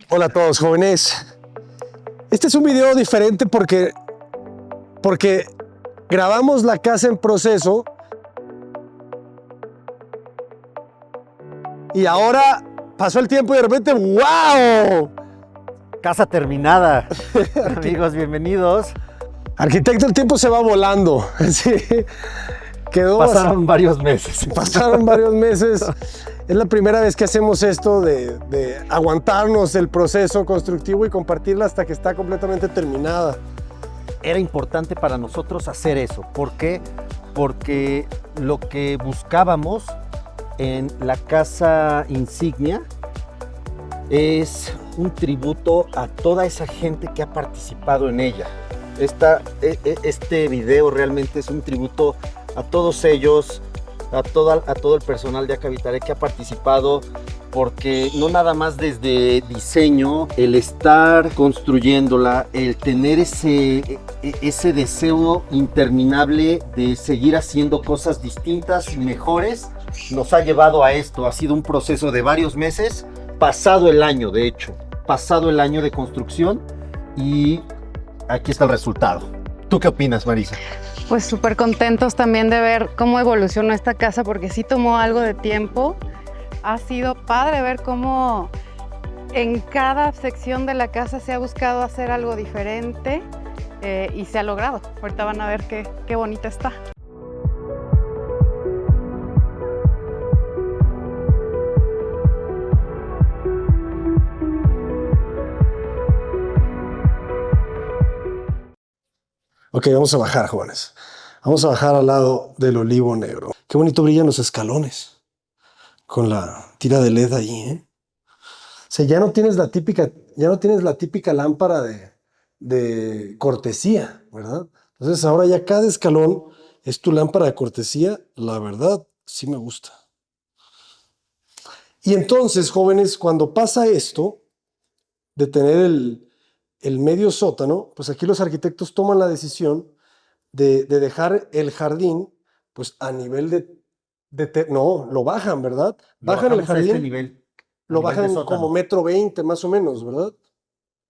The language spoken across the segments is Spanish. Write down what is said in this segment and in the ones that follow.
Hola a todos, jóvenes. Este es un video diferente porque grabamos la casa en proceso y ahora pasó el tiempo y de repente ¡wow! Casa terminada. Amigos, bienvenidos. Arquitecto, el tiempo se va volando. Sí. Pasaron varios meses. Pasaron varios meses. Es la primera vez que hacemos esto de aguantarnos el proceso constructivo y compartirla hasta que está completamente terminada. Era importante para nosotros hacer eso. ¿Por qué? Porque lo que buscábamos en la casa insignia es un tributo a toda esa gente que ha participado en ella. Este video realmente es un tributo a todos ellos, a todo el personal de Acavitaré que ha participado, porque no nada más desde diseño, el estar construyéndola, el tener ese deseo interminable de seguir haciendo cosas distintas y mejores, nos ha llevado a esto. Ha sido un proceso de varios meses, pasado el año de hecho, pasado el año de construcción, y aquí está el resultado. ¿Tú qué opinas, Marisa? Pues súper contentos también de ver cómo evolucionó esta casa, porque sí tomó algo de tiempo. Ha sido padre ver cómo en cada sección de la casa se ha buscado hacer algo diferente y se ha logrado. Ahorita van a ver qué bonita está. Ok, vamos a bajar, jóvenes. Vamos a bajar al lado del olivo negro. Qué bonito brillan los escalones con la tira de LED ahí, ¿eh? O sea, ya no tienes la típica lámpara de cortesía, ¿verdad? Entonces ahora ya cada escalón es tu lámpara de cortesía. La verdad, sí me gusta. Y entonces, jóvenes, cuando pasa esto de tener el medio sótano, pues aquí los arquitectos toman la decisión de dejar el jardín pues a nivel no, lo bajan, ¿verdad? Bajan el jardín, a este nivel, lo bajan como 1,20 m más o menos, ¿verdad?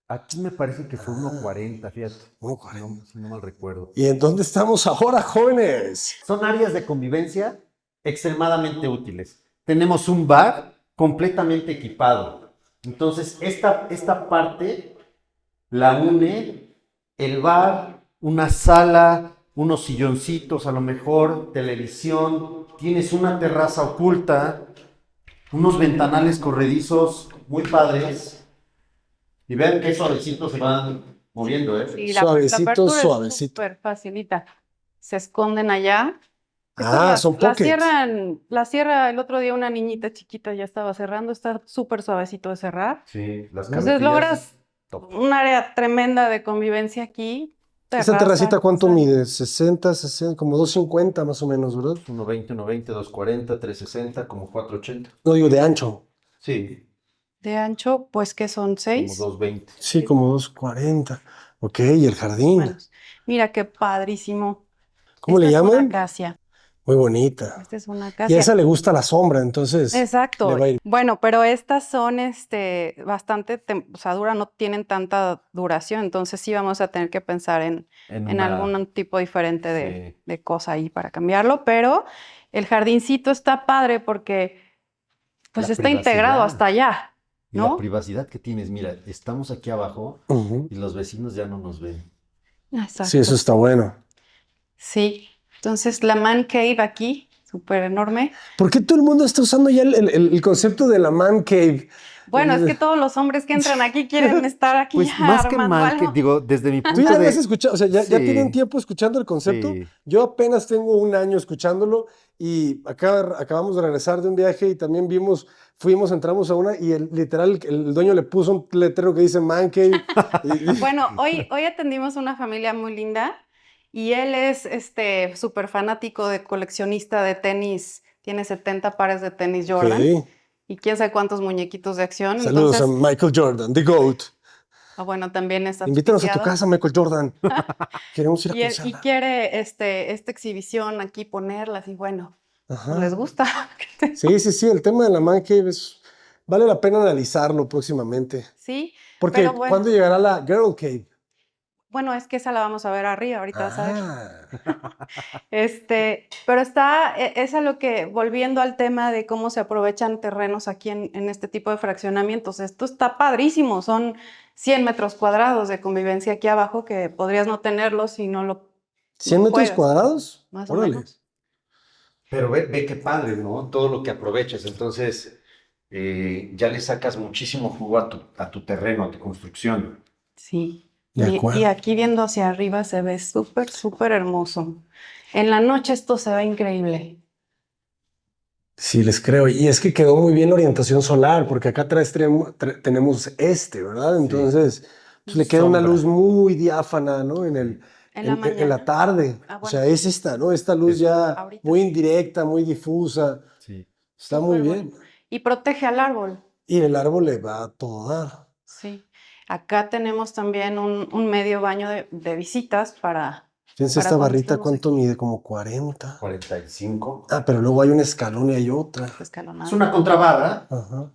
Aquí me parece que fue 1,40, fíjate. 1,40. No, si no mal recuerdo. ¿Y en dónde estamos ahora, jóvenes? Son áreas de convivencia extremadamente útiles. Tenemos un bar completamente equipado. Entonces, esta parte la une el bar, una sala, unos silloncitos, a lo mejor televisión. Tienes una terraza oculta, unos ventanales corredizos muy padres. Y vean qué suavecitos se van moviendo, ¿eh? Sí, Suavecito, la apertura suavecito. es súper facilita. Se esconden allá. Son pockets. La cierra el otro día una niñita chiquita, ya estaba cerrando. Está súper suavecito de cerrar. Sí, las Entonces logras top. un área tremenda de convivencia aquí. ¿Esa terracita cuánto mide? 60, como 2,50 más o menos, ¿verdad? 1,20, 2,40, 3,60, como 4,80. No digo de ancho. Sí, De ancho, pues que son 6. como 2,20. Sí, como 2,40. Ok, y el jardín. Mira qué padrísimo. ¿Cómo le Esta es llaman? una acacia. Muy bonita. Esta es una Y a acacia. esa le gusta la sombra, entonces. Exacto. le va a ir. Bueno, pero estas son bastante, o sea, no tienen tanta duración, entonces sí vamos a tener que pensar en algún tipo diferente de cosa ahí para cambiarlo, pero el jardincito está padre porque pues La está integrado hasta allá, Y ¿no? la privacidad que tienes, mira, estamos aquí abajo Ujú. y los vecinos ya no nos ven. Exacto. Sí, eso está bueno. Sí, entonces la man cave aquí, súper enorme. ¿Por qué todo el mundo está usando ya el concepto de la man cave? Bueno, es que todos los hombres que entran aquí quieren estar aquí Pues ya más que armando mal, que algo. digo, desde mi ¿Tú punto ya lo de... has escuchado? O sea, ya Sí. tienen tiempo escuchando el concepto. Sí. Yo apenas tengo 1 año escuchándolo y acabamos de regresar de un viaje y también entramos a una y literal el dueño le puso un letrero que dice man cave. Bueno, hoy atendimos a una familia muy linda y él es súper fanático de coleccionista de tenis. Tiene 70 pares de tenis Jordan. Ok. Y quién sabe cuántos muñequitos de acción. Saludos a Michael Jordan, the GOAT. Bueno, también está Invítanos a tu auspiciado. casa, Michael Jordan. Queremos ir a Y conocerla. quiere esta exhibición aquí ponerlas y bueno, Ajá. les gusta. Sí, el tema de la man cave vale la pena analizarlo próximamente. Sí, Porque pero bueno. ¿cuándo llegará la Girl Cave? Bueno, es que esa la vamos a ver arriba, ahorita vas a ver. Ah, Pero es a lo que, volviendo al tema de cómo se aprovechan terrenos aquí en este tipo de fraccionamientos, esto está padrísimo, son 100 metros cuadrados de convivencia aquí abajo que podrías no tenerlo si no lo 100 metros puedes, cuadrados. más o Órale. menos. Pero ve qué padre, ¿no? Todo lo que aprovechas. Entonces, ya le sacas muchísimo jugo a tu terreno, a tu construcción. Sí. De Y acuerdo. aquí viendo hacia arriba se ve súper, súper hermoso. En la noche esto se ve increíble. Sí, les creo. Y es que quedó muy bien la orientación solar, porque acá atrás tenemos ¿verdad? Entonces, pues le queda una Sombra. luz muy diáfana, ¿no? En la en la mañana. tarde. Ah, O bueno. sea, es esta, ¿no? Esta luz Es- ya Ahorita. muy indirecta, muy difusa. Sí. Está muy Súper bien. bueno. Y protege al árbol. Y el árbol le va a todo dar. Sí. Acá tenemos también un medio baño de visitas para Fíjense, esta cuando barrita, estamos ¿cuánto aquí. mide? Como 40. 45. Ah, pero luego hay un escalón y hay otra. Es Escalonado. una contrabarra, Ajá.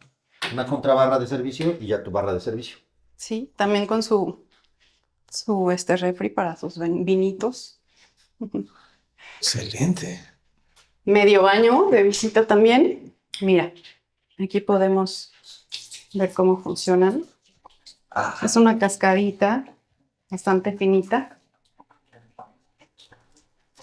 una contrabarra de servicio y ya tu barra de servicio. Sí, también con su refri para sus vinitos. Excelente. Medio baño de visita también. Mira, aquí podemos ver cómo funcionan. Ah, Es una cascadita bastante finita.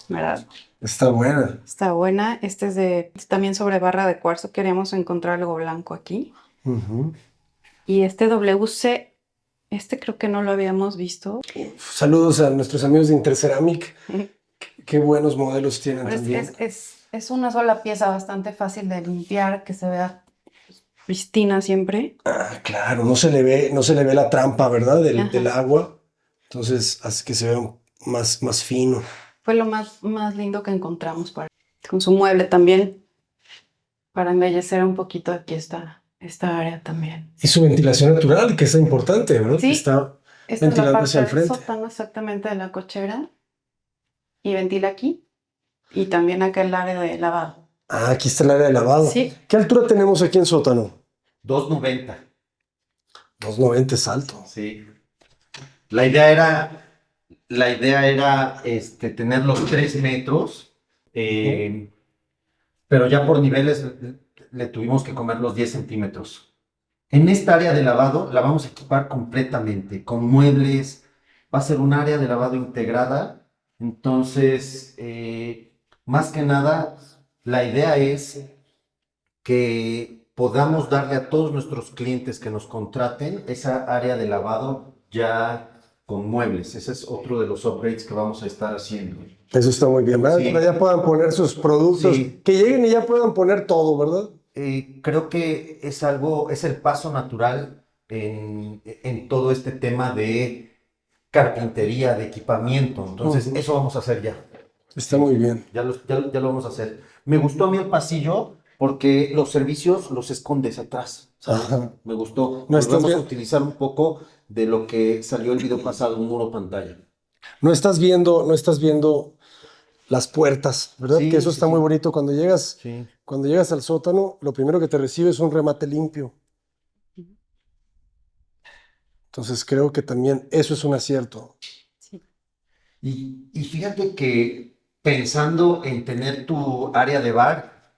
¿Verdad? está buena. Está buena. Este es también sobre barra de cuarzo. Queremos encontrar algo blanco aquí. Ujú. Y este WC, creo que no lo habíamos visto. Saludos a nuestros amigos de Interceramic. Qué buenos modelos tienen Pero también. es una sola pieza bastante fácil de limpiar, que se vea pristina siempre. Ah, claro, no se le ve la trampa, ¿verdad? Ajá. Del agua. Entonces hace que se vea más fino. Fue lo más lindo que encontramos con su mueble también, para embellecer un poquito aquí esta área también. Y su ventilación natural, que es importante, ¿verdad? Sí. Que está Esta es la ventilando parte hacia el del frente. sótano exactamente de la cochera. Y ventila aquí. Y también acá el área de lavado. Ah, aquí está el área de lavado. Sí. ¿Qué altura tenemos aquí en sótano? 290. 290 es alto. Sí. La idea era tener los 3 metros, pero ya por niveles le tuvimos que comer los 10 centímetros. En esta área de lavado la vamos a equipar completamente, con muebles, va a ser un área de lavado integrada, entonces, más que nada, la idea es que podamos darle a todos nuestros clientes que nos contraten esa área de lavado ya con muebles. Ese es otro de los upgrades que vamos a estar haciendo. Eso está muy bien, ¿verdad? Sí. Donde ya puedan poner sus productos. Sí. Que lleguen y ya puedan poner todo, ¿verdad? Creo que es el paso natural en todo este tema de carpintería, de equipamiento. Entonces, Ujú. eso vamos a hacer ya. Está muy bien. Ya lo vamos a hacer. Me gustó a mí el pasillo porque los servicios los escondes atrás, ¿sabes? Ajá. Me gustó. No estás Volvemos a bien- utilizar un poco de lo que salió el video pasado, un muro pantalla. No estás viendo las puertas, ¿verdad? Sí, Que eso sí, está sí. muy bonito. Cuando llegas Sí. al sótano, lo primero que te recibe es un remate limpio. Entonces creo que también eso es un acierto. Sí. Y fíjate que pensando en tener tu área de bar,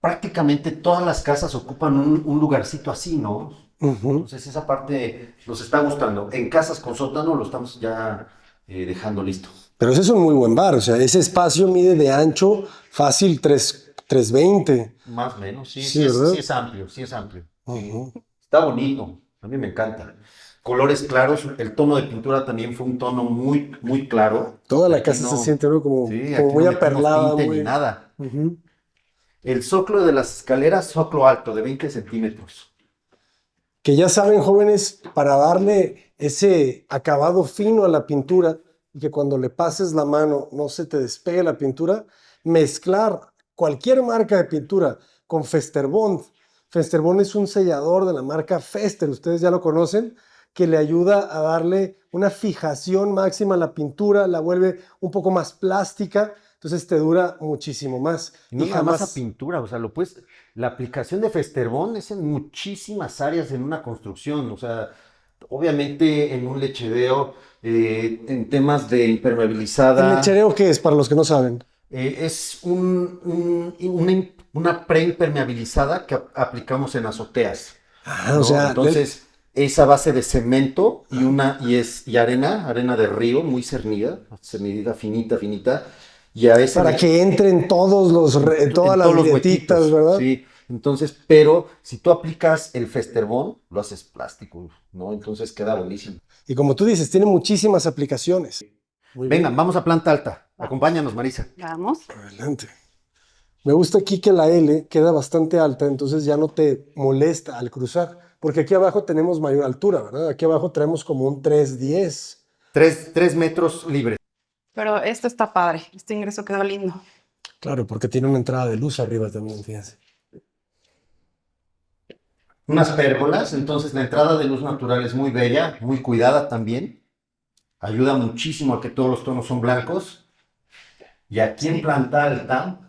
prácticamente todas las casas ocupan un lugarcito así, ¿no? Ujú. Entonces esa parte nos está gustando. En casas con sótano lo estamos ya dejando listo. Pero ese es un muy buen bar. O sea, ese espacio mide de ancho fácil 320. Más o menos, sí, Sí, ¿verdad? sí es amplio, sí es amplio. Ujú. Está bonito, a mí me encanta. Colores claros, el tono de pintura también fue un tono muy, muy claro. Toda la Aquí casa se siente, ¿no? Como, sí, como aquí muy no metimos aperlada. tinte Muy... ni nada. Ujú. El zócalo de las escaleras, zócalo alto, de 20 centímetros. Que ya saben, jóvenes, para darle ese acabado fino a la pintura y que cuando le pases la mano no se te despegue la pintura, mezclar cualquier marca de pintura con Festerbond. Festerbond es un sellador de la marca Fester, ustedes ya lo conocen, que le ayuda a darle una fijación máxima a la pintura, la vuelve un poco más plástica. Entonces te dura muchísimo más. Y no Y nada más a jamás... pintura, o sea, la aplicación de Festerbond es en muchísimas áreas en una construcción, o sea, obviamente en un lechedeo, en temas de ¿El impermeabilizada, lechereo qué es, para los que no saben? es una preimpermeabilizada que aplicamos en azoteas, Ah, o ¿no? sea, Entonces, esa base de cemento y arena de río muy cernida, finita, finita, y a ese para que entren todas en las todos los grietitas, huequitos, ¿verdad? ¿sí? Entonces, pero si tú aplicas el Festerbond, lo haces plástico, ¿no? Entonces queda buenísimo. Y como tú dices, tiene muchísimas aplicaciones. Muy Venga, bien. vamos a planta alta. Vamos. Acompáñanos, Marisa. Vamos. Adelante. Me gusta aquí que la L queda bastante alta, entonces ya no te molesta al cruzar, porque aquí abajo tenemos mayor altura, ¿verdad? Aquí abajo traemos como un 310. 3 metros libres. Pero esto está padre. Este ingreso quedó lindo. Claro, porque tiene una entrada de luz arriba también, fíjense. Unas pérgolas, entonces la entrada de luz natural es muy bella, muy cuidada también. Ayuda muchísimo a que todos los tonos son blancos. Y aquí en planta alta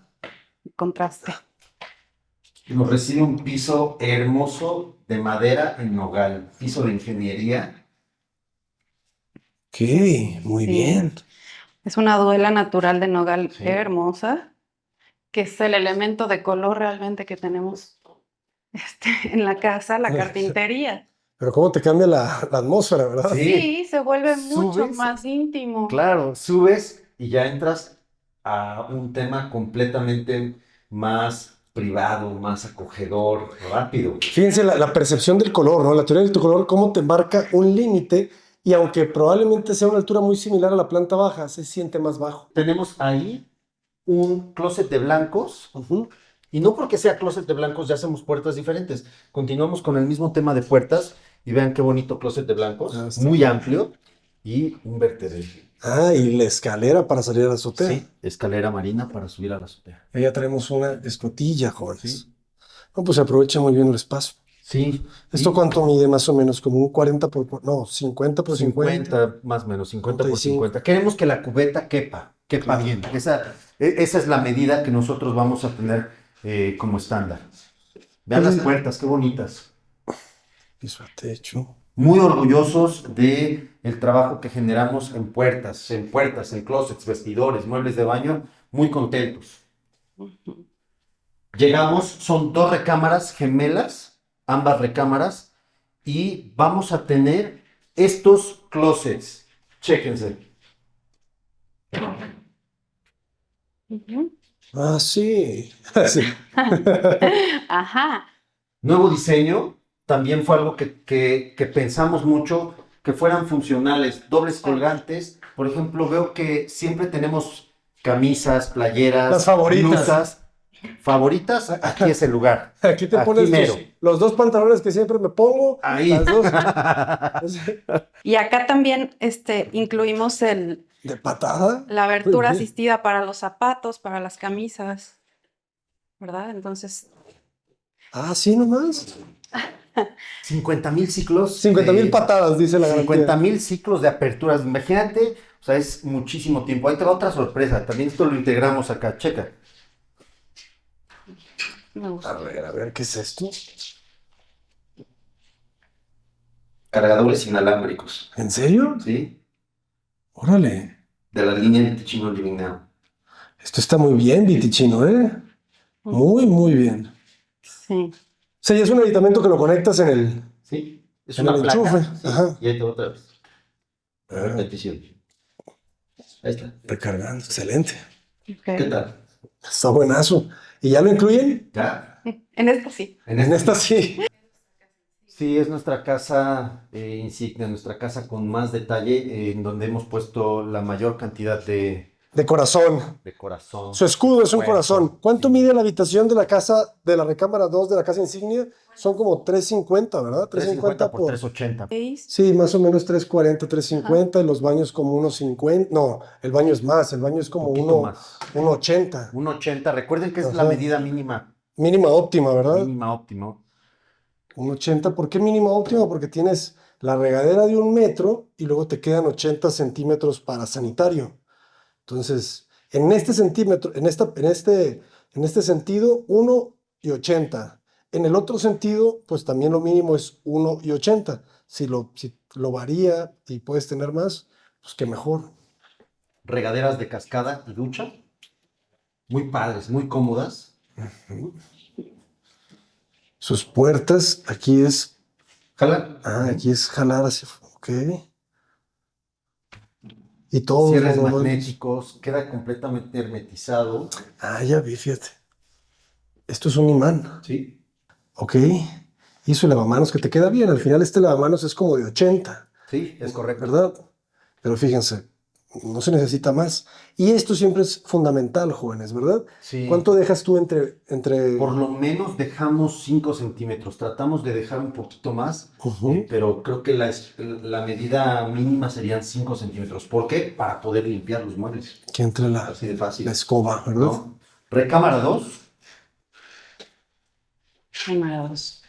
Contraste. nos recibe un piso hermoso de madera en nogal, piso de ingeniería. Ok, muy Sí. bien. Es una duela natural de nogal Sí. hermosa, que es el elemento de color realmente que tenemos en la casa, la carpintería. Pero cómo te cambia la atmósfera, ¿verdad? Sí. Sí, se vuelve mucho Subes. más íntimo. Claro, subes y ya entras a un tema completamente más privado, más acogedor, rápido. Fíjense la percepción del color, ¿no? La teoría del color, cómo te marca un límite y aunque probablemente sea una altura muy similar a la planta baja, se siente más bajo. Tenemos ahí un closet de blancos. Ujú. Y no porque sea closet de blancos ya hacemos puertas diferentes. Continuamos con el mismo tema de puertas y vean qué bonito closet de blancos, Ah, está muy bien. amplio y un vertedero. Ah, y la escalera para salir a la azotea. Sí, escalera marina para subir a la azotea. Ahí ya tenemos una escotilla, jóvenes. Sí. No, pues se aprovecha muy bien el espacio. Sí. ¿Esto y cuánto mide más o menos? Como un 40 por... No, 50 por 50. 50, más o menos, 50 por 55. 50. Queremos que la cubeta quepa Claro. bien. Esa es la medida que nosotros vamos a tener como estándar. Vean las puertas, qué bonitas. Piso a techo. Muy orgullosos de el trabajo que generamos en puertas, en closets, vestidores, muebles de baño, muy contentos. Llegamos, son 2 recámaras gemelas, ambas recámaras, y vamos a tener estos closets. Chéquense. Ujú. Ah, sí. Sí. Ajá. Nuevo diseño, también fue algo que pensamos mucho, que fueran funcionales, dobles colgantes. Por ejemplo, veo que siempre tenemos camisas, playeras, Las favoritas. blusas. Favoritas, aquí es el lugar. Aquí te Aquí pones mero. los 2 pantalones que siempre me pongo. Ahí. Las dos. Y acá también incluimos De patada. la abertura Muy bien. asistida para los zapatos, para las camisas, ¿verdad? Entonces, Ah, sí, nomás. 50,000 ciclos. 50,000 patadas, dice la garantía. 50,000 ciclos de aperturas. Imagínate, o sea, es muchísimo tiempo. Ahí te va otra sorpresa. También esto lo integramos acá. Checa. me gusta. A ver, ¿qué es esto? Cargadores inalámbricos. ¿En serio? ¿Sí? Órale. De la línea de Ticino Living Now. Esto está muy bien, Vitichino, ¿eh? Muy, muy bien. Sí. O sea, y es un aditamento que lo conectas en el... ¿Sí? Es En una el placa. enchufe, ¿sí? ajá. Y ahí te va otra vez. A ver, Ah. petición. Ahí está. Recargando. Excelente. Ok. ¿Qué tal? Está buenazo. ¿Y ya lo incluyen? ¿Ya? En esta sí. En esta sí. Sí, es nuestra casa insignia, nuestra casa con más detalle, en donde hemos puesto la mayor cantidad de De corazón. corazón. Su escudo es un Cuerpo. corazón. ¿Cuánto Sí. mide la habitación de la casa, de la recámara 2 de la casa insignia? Son como 350, ¿verdad? 350 por 380. Seis. Sí, más o menos 340, 350. Y los baños como unos 50. No, el baño es más. El baño es como Poquito más. 1.80. 1.80. Recuerden que es Ajá. la medida mínima, Mínima óptima, ¿verdad? mínima óptimo. 1.80. ¿Por qué mínima óptima? Porque tienes la regadera de 1 metro y luego te quedan 80 centímetros para sanitario. Entonces, En este centímetro, en este sentido, 1,80. En el otro sentido, pues también lo mínimo es 1,80. Si lo varía y puedes tener más, pues qué mejor. Regaderas de cascada y ducha. Muy padres, muy cómodas. Sus puertas, aquí es Jala. aquí es jalar hacia. Ok. Y todo. Cierres magnéticos. Queda completamente hermetizado. Ya vi, fíjate. Esto es un imán. Sí. Ok. Y su lavamanos que te queda bien. Al final este lavamanos es como de 80. Sí, es correcto. ¿Verdad? Pero fíjense, no se necesita más. Y esto siempre es fundamental, jóvenes, ¿verdad? Sí. ¿Cuánto dejas tú entre... Por lo menos dejamos 5 centímetros. Tratamos de dejar un poquito más, Ujú. pero creo que la medida mínima serían 5 centímetros. ¿Por qué? Para poder limpiar los muebles. Que entre la Así de fácil. escoba, ¿verdad? ¿No? Recámara 2. Número 2.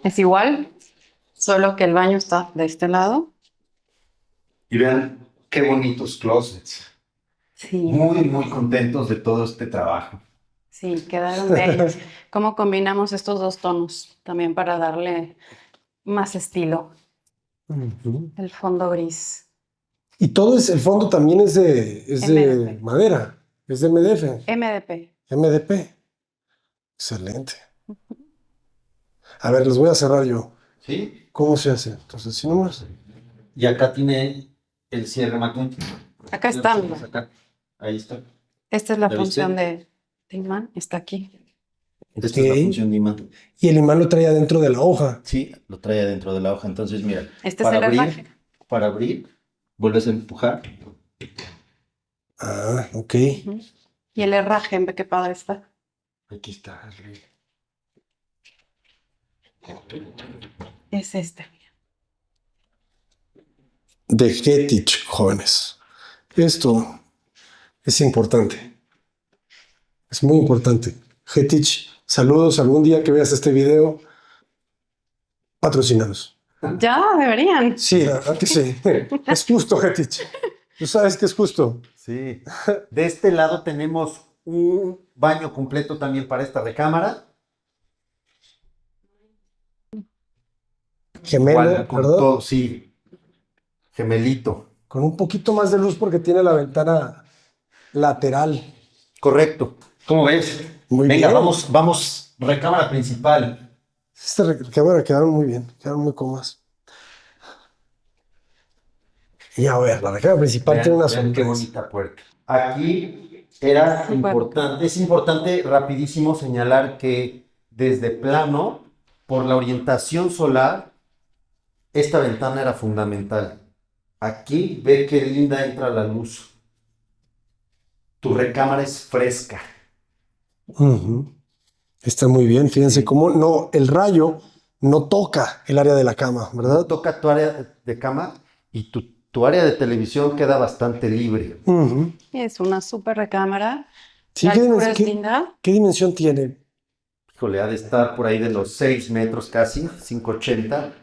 Es igual, solo que el baño está de este lado. Y vean qué bonitos closets. Sí, Muy, muy contentos de todo este trabajo. sí, quedaron bellos. ¿Cómo combinamos estos dos tonos? También para darle más estilo. Ujú. El fondo gris. Y todo el fondo también es de MDF. madera, es de MDF, MDP. MDP. Excelente. A ver, los voy a cerrar yo. ¿Sí? ¿Cómo se hace? Entonces, si nomás. Y acá tiene el cierre magnético. Acá está, mira. Acá. Ahí está. Esta es la ¿Ya función viste? de imán. Está aquí. Esta es la Ok. función de imán. Y el imán lo trae adentro de la hoja. Sí, lo trae adentro de la hoja. Entonces, mira, Este es el herraje. para abrir, vuelves a empujar. Ok. Ujú. Y el herraje, ve qué padre está. Aquí está. Es este. De Hettich, jóvenes. Esto es importante. Es muy importante. Hettich, saludos algún día que veas este video. Patrocinados. Ya deberían. Sí, la verdad que sí. Es justo, Hettich. Tú sabes que es justo. Sí. De este lado tenemos un baño completo también para esta recámara. Gemelo, Igual, con ¿verdad? todo, sí. Gemelito. Con un poquito más de luz porque tiene la ventana lateral. Correcto. ¿Cómo ves? Muy Venga, bien. vamos, recámara principal. Cámara quedaron muy bien, quedaron muy cómodas. Y a ver, la recámara principal Vean, tiene una vean qué sorpresa. bonita puerta. Aquí era Súper. importante, es importante rapidísimo señalar que desde plano, por la orientación solar, esta ventana era fundamental. Aquí ve qué linda entra la luz. Tu recámara es fresca. Ujú. Está muy bien, fíjense Sí. cómo no, el rayo no toca el área de la cama, ¿verdad? Toca tu área de cama y tu área de televisión queda bastante libre. Ujú. Es una súper recámara. Sí, La ¿qué, altura es qué- linda. qué dimensión tiene? Híjole, ha de estar por ahí de los 6 metros casi, 5,80.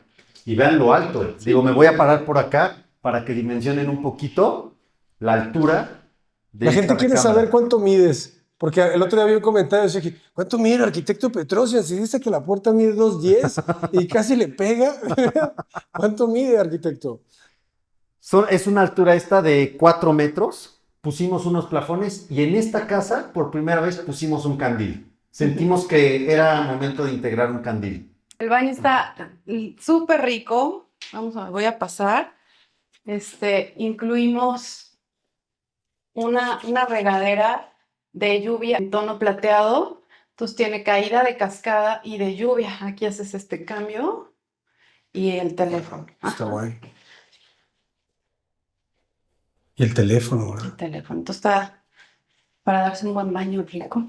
Y vean lo alto. Digo, me voy a parar por acá para que dimensionen un poquito la altura de La esta gente quiere recámara. saber cuánto mides, porque el otro día vi un comentario y dije, ¿cuánto mide el arquitecto Petrosian? Si dice que la puerta mide 2,10 y casi le pega. ¿Cuánto mide, arquitecto? Es una altura esta de 4 metros. Pusimos unos plafones y en esta casa por primera vez pusimos un candil. Sentimos que era momento de integrar un candil. El baño está súper rico. Voy a pasar. Incluimos una regadera de lluvia en tono plateado. Entonces tiene caída de cascada y de lluvia. Aquí haces este cambio y el teléfono. Está guay. Y el teléfono, El ¿verdad? teléfono. Entonces está para darse un buen baño rico.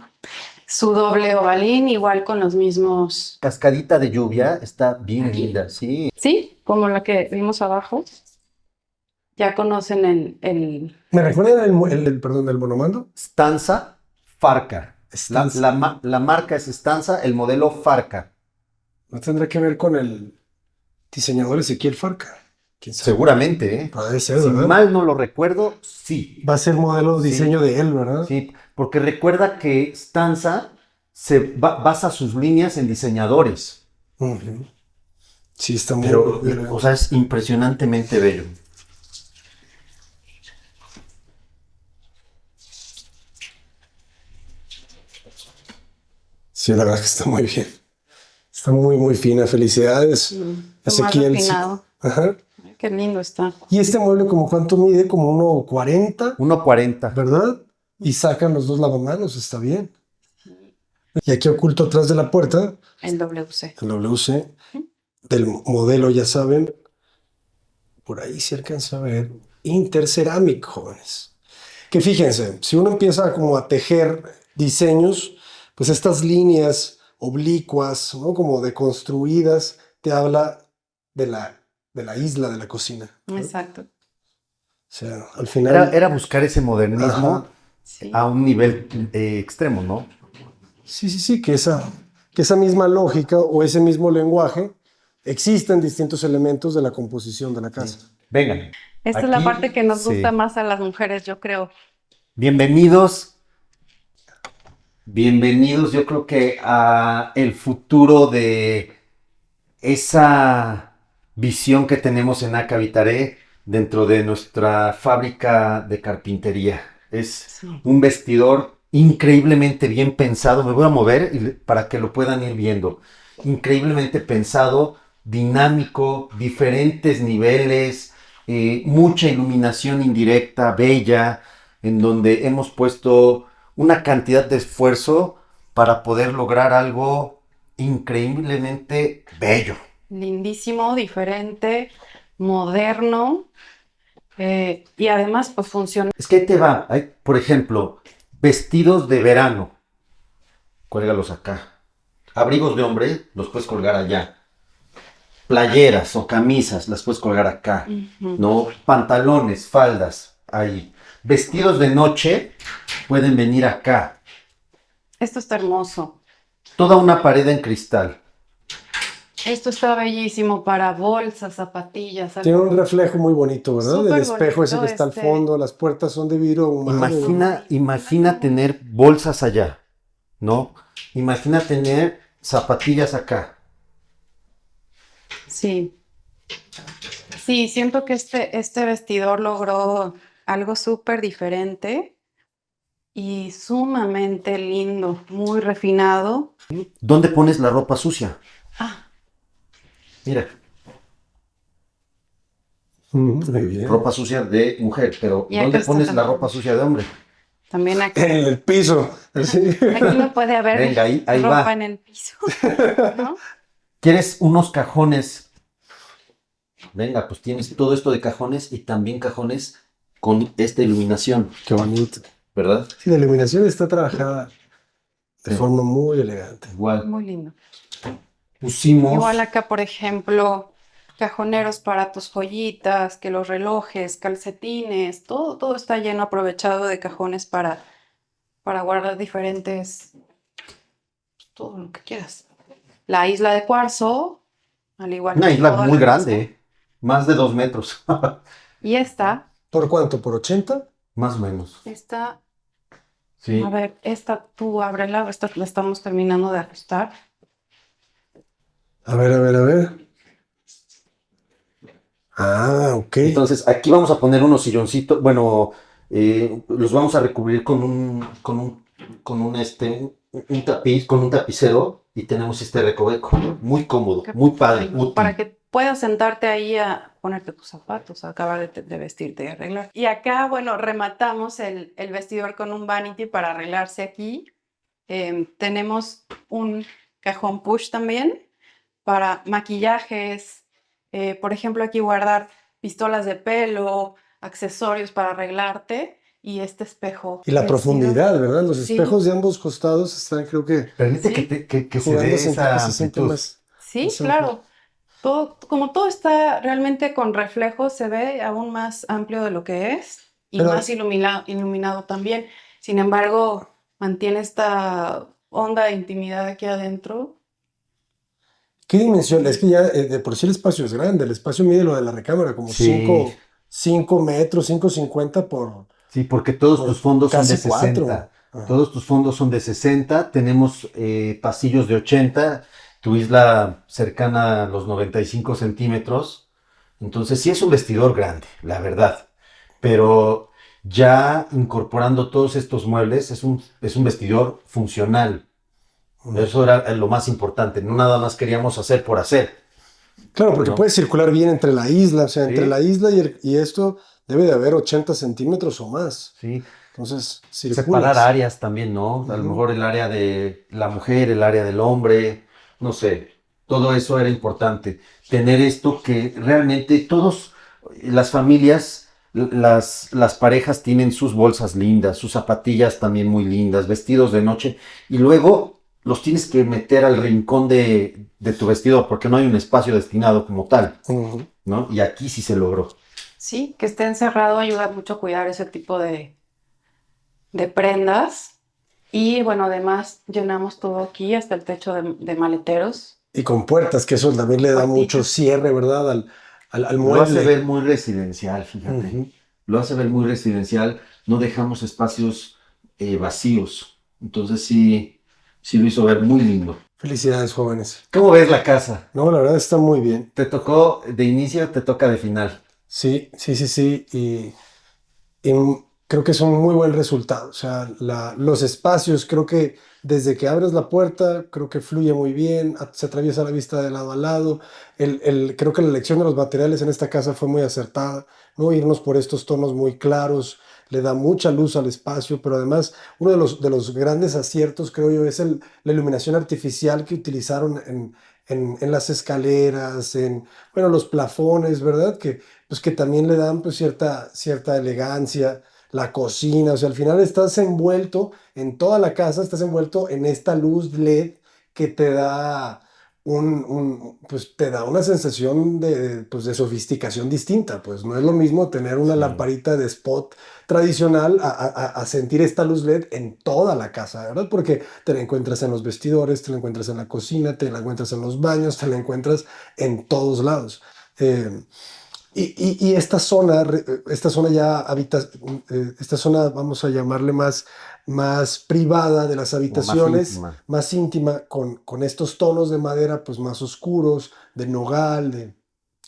Su doble ovalín, igual con los mismos. Cascadita de lluvia está bien linda, sí. Sí, como la que vimos abajo. Ya conocen el ¿Me recuerdan el monomando? Stanza Farca. Stanza. La marca es Stanza, el modelo Farca. ¿No tendrá que ver con el diseñador Ezequiel Farca? ¿Quién sabe? Seguramente, ¿eh? Puede ser, Si ¿verdad? mal no lo recuerdo, sí. Va a ser modelo Sí. diseño de él, ¿verdad? Sí, porque recuerda que Stanza basa sus líneas en diseñadores, Ujú. Sí, está muy, pero, muy o elegante. sea, es impresionantemente bello. Sí, la verdad que está muy bien. Está muy, muy fina. Felicidades, Está más Ezequiel. Sí. refinado. Ajá. Ay, qué lindo está. Y este mueble, ¿como cuánto mide? Como 1.40, 1.40. ¿verdad? Y sacan los dos lavamanos, está bien. Y aquí oculto atrás de la puerta, El WC. el WC del modelo, ya saben, por ahí se alcanza a ver, Interceramic, jóvenes. Que fíjense, si uno empieza como a tejer diseños, pues estas líneas oblicuas, ¿no? Como deconstruidas, te habla de la isla de la cocina, ¿no? O Exacto. sea, al Era, final, era buscar ese modernismo ajá, Sí. a un nivel extremo, ¿no? sí, que esa misma lógica o ese mismo lenguaje existe en distintos elementos de la composición de la casa. Vengan. Esta es la parte que nos Sí. gusta más a las mujeres, yo creo. Bienvenidos, bienvenidos, yo creo que a el futuro de esa visión que tenemos en Aca Vitaré dentro de nuestra fábrica de carpintería. Es Sí. un vestidor increíblemente bien pensado. Me voy a mover para que lo puedan ir viendo. Increíblemente pensado, dinámico, diferentes niveles, mucha iluminación indirecta, bella, en donde hemos puesto una cantidad de esfuerzo para poder lograr algo increíblemente bello. Lindísimo, diferente, moderno y además pues funciona. Es que ahí te va, por ejemplo, vestidos de verano, cuélgalos acá. Abrigos de hombre, los puedes colgar allá. Playeras o camisas, las puedes colgar acá. ¿No? Pantalones, faldas, ahí. Vestidos de noche, pueden venir acá. Esto está hermoso. Toda una pared en cristal. Esto está bellísimo para bolsas, zapatillas. Tiene Algo un reflejo muy bonito, ¿verdad? súper El espejo ese bonito, que está al fondo, las puertas son de vidrio humano. Imagina tener bolsas allá, ¿no? Imagina tener zapatillas acá. Sí. Sí, siento que este vestidor logró algo súper diferente y sumamente lindo, muy refinado. ¿Dónde pones la ropa sucia? Ah, Mira, Muy bien. ropa sucia de mujer, pero Y acá ¿dónde está pones la también. ropa sucia de hombre? también aquí. En el piso. Sí. Aquí no puede haber Venga, ahí ropa va. en el piso, ¿no? ¿Quieres unos cajones? Venga, pues tienes todo esto de cajones y también cajones con esta iluminación, Qué bonito. ¿verdad? Sí, la iluminación está trabajada de Sí. forma muy elegante. Igual. Muy lindo. Pusimos Igual acá, por ejemplo, cajoneros para tus joyitas, que los relojes, calcetines, todo está lleno, aprovechado de cajones para guardar diferentes, todo lo que quieras. La isla de cuarzo, al igual una que isla toda muy la casa. grande, más de 2 metros, Y ¿Por cuánto? ¿Por 80? más o menos. esta, Sí. a ver, esta tú ábrela, esta la estamos terminando de ajustar. A ver, a ver, a ver. Ah, ok. Entonces, aquí vamos a poner unos silloncitos, bueno, los vamos a recubrir un tapiz, con un tapicero y tenemos este recoveco, muy cómodo, muy padre, útil. Para que puedas sentarte ahí a ponerte tus zapatos, a acabar de vestirte y arreglar. Y acá, bueno, rematamos el vestidor con un vanity para arreglarse aquí. Tenemos un cajón push también para maquillajes. Por ejemplo, aquí guardar pistolas de pelo, accesorios para arreglarte y este espejo. Y la vestido. profundidad, ¿verdad? Los Sí. espejos de ambos costados están, creo que, Permite Sí. que se jugando dé a sentir esa que se siente amplitud. más. Sí, más amplio. claro. Como todo está realmente con reflejos, se ve aún más amplio de lo que es y Pero- más iluminado también. Sin embargo, mantiene esta onda de intimidad aquí adentro. ¿Qué dimensión? Es que ya de por sí el espacio es grande. El espacio mide lo de la recámara, como Sí. 5 metros, 5,50 Sí, porque todos tus por fondos son de casi 4. 60. Todos tus fondos son de 60. Tenemos pasillos de 80. Tu isla cercana a los 95 centímetros. Entonces sí es un vestidor grande, la verdad. Pero ya incorporando todos estos muebles es un vestidor funcional. Eso era lo más importante. No nada más queríamos hacer por hacer, Claro, porque ¿no? puede circular bien entre la isla, o sea, entre la Sí, isla y esto debe de haber 80 centímetros o más. sí. Entonces, Separar circulas. áreas también, ¿no? A lo Ujú. mejor el área de la mujer, el área del hombre, no sé, todo eso era importante. Tener esto que realmente todos, las familias, las parejas tienen sus bolsas lindas, sus zapatillas también muy lindas, vestidos de noche, y luego los tienes que meter al rincón de tu vestido porque no hay un espacio destinado como tal, Ujú. ¿no? Y aquí sí se logró. Sí, que esté encerrado ayuda mucho a cuidar ese tipo de prendas. Y bueno, además llenamos todo aquí hasta el techo de maleteros, Y con puertas, que eso también le da mucho puertitas. cierre, ¿verdad? Al Lo hace mueble. ver muy residencial, fíjate. Ujú. Lo hace ver muy residencial. No dejamos espacios vacíos. Entonces sí, sí lo hizo ver muy lindo. Felicidades, jóvenes. ¿Cómo ves la casa? No, la verdad está muy bien. ¿Te tocó de inicio, te toca de final? Sí, sí, sí, sí. Y creo que es un muy buen resultado. O sea, los espacios, creo que desde que abres la puerta, creo que fluye muy bien, se atraviesa la vista de lado a lado. Creo que la elección de los materiales en esta casa fue muy acertada, ¿no? Irnos por estos tonos muy claros, le da mucha luz al espacio, pero además uno de los grandes aciertos, creo yo, es la iluminación artificial que utilizaron en las escaleras, bueno, los plafones, ¿verdad? Pues que también le dan pues cierta elegancia, la cocina, o sea, al final estás envuelto en toda la casa, estás envuelto en esta luz LED que te da pues te da una sensación pues de sofisticación distinta, pues no es lo mismo tener una Sí. lamparita de spot tradicional a sentir esta luz LED en toda la casa, ¿verdad? Porque te la encuentras en los vestidores, te la encuentras en la cocina, te la encuentras en los baños, te la encuentras en todos lados. Eh, y esta zona ya esta zona vamos a llamarle más privada de las Como más habitaciones, íntima. más íntima, con estos tonos de madera pues más oscuros, de nogal,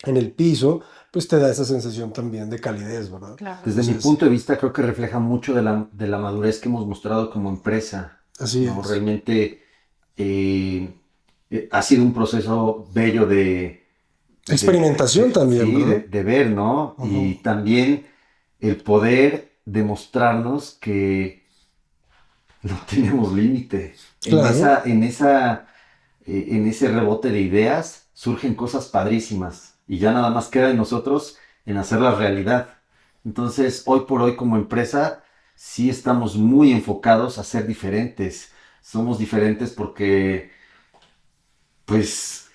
en el piso, pues te da esa sensación también de calidez, ¿verdad? Claro. Desde mi Entonces, punto de vista, creo que refleja mucho de la madurez que hemos mostrado como empresa, así ¿no? es. Realmente eh, ha sido un proceso bello Experimentación también, sí, ¿verdad? de ver, ¿no? Ujú. Y también el poder demostrarnos que no tenemos límite. Claro, En ese rebote de ideas surgen cosas padrísimas y ya nada más queda en nosotros en hacerlas realidad. Entonces, hoy por hoy como empresa, sí estamos muy enfocados a ser diferentes. Somos diferentes porque, pues,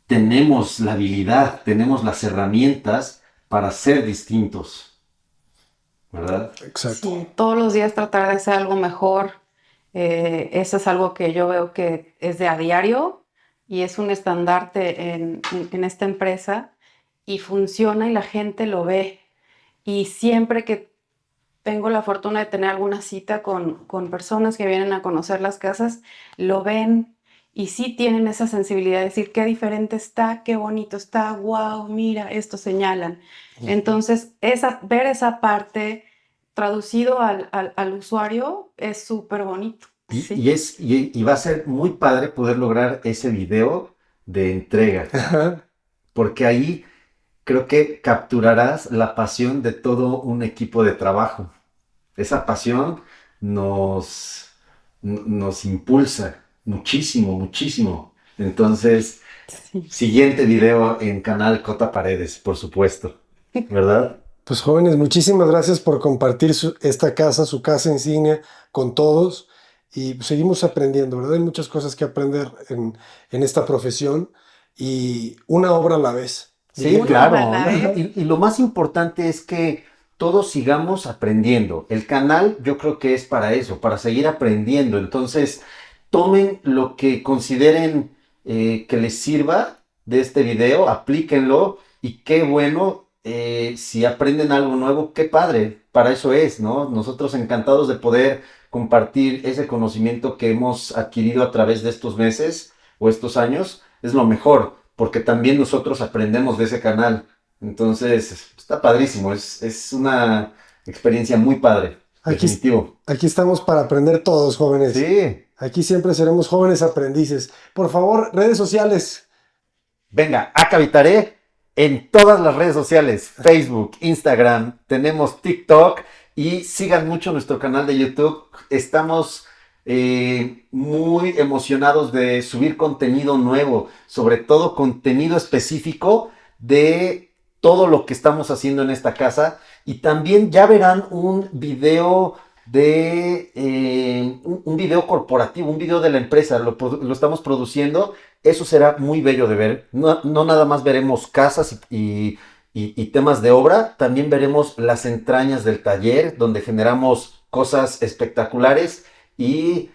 tenemos la habilidad, tenemos las herramientas para ser distintos, ¿verdad? exacto. Sí, todos los días tratar de hacer algo mejor. Eso es algo que yo veo que es de a diario y es un estandarte en esta empresa y funciona y la gente lo ve. Y siempre que tengo la fortuna de tener alguna cita con personas que vienen a conocer las casas, lo ven y sí tienen esa sensibilidad de decir qué diferente está, qué bonito está, wow, mira, esto señalan. Entonces, ver esa parte traducido al usuario es súper bonito. Sí. Y va a ser muy padre poder lograr ese video de entrega, Ajá. porque ahí creo que capturarás la pasión de todo un equipo de trabajo. Esa pasión nos impulsa muchísimo, muchísimo. Entonces, Sí. siguiente video en canal Cota Paredes, por supuesto, ¿verdad? Pues jóvenes, muchísimas gracias por compartir esta casa, su casa insignia con todos y pues, seguimos aprendiendo, ¿verdad? Hay muchas cosas que aprender en esta profesión y una obra a la vez, Sí, diría yo. Una obra a claro. la vez. Y lo más importante es que todos sigamos aprendiendo. El canal yo creo que es para eso, para seguir aprendiendo. Entonces, tomen lo que consideren que les sirva de este video, aplíquenlo y qué bueno, si aprenden algo nuevo, qué padre, para eso es, ¿no? Nosotros encantados de poder compartir ese conocimiento que hemos adquirido a través de estos meses o estos años, es lo mejor, porque también nosotros aprendemos de ese canal. Entonces, está padrísimo, es una experiencia muy padre, Aquí, definitivo. aquí estamos para aprender todos, jóvenes. Sí. Aquí siempre seremos jóvenes aprendices. Por favor, redes sociales. Venga, acá habitaré en todas las redes sociales, Facebook, Instagram, tenemos TikTok y sigan mucho nuestro canal de YouTube. Estamos muy emocionados de subir contenido nuevo, sobre todo contenido específico de todo lo que estamos haciendo en esta casa. Y también ya verán un video de un video corporativo, un video de la empresa, lo estamos produciendo. Eso será muy bello de ver. No, no nada más veremos casas y temas de obra, también veremos las entrañas del taller, donde generamos cosas espectaculares. Y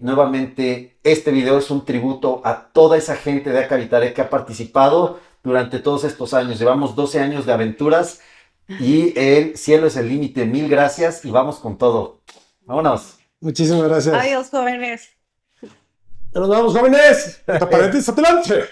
nuevamente, este video es un tributo a toda esa gente de Acá Habitaré que ha participado durante todos estos años. Llevamos 12 años de aventuras y el cielo es el límite. Mil gracias y vamos con todo. Vámonos. Muchísimas gracias. Adiós, jóvenes. Nos vamos, jóvenes. Entre paréntesis, adelante.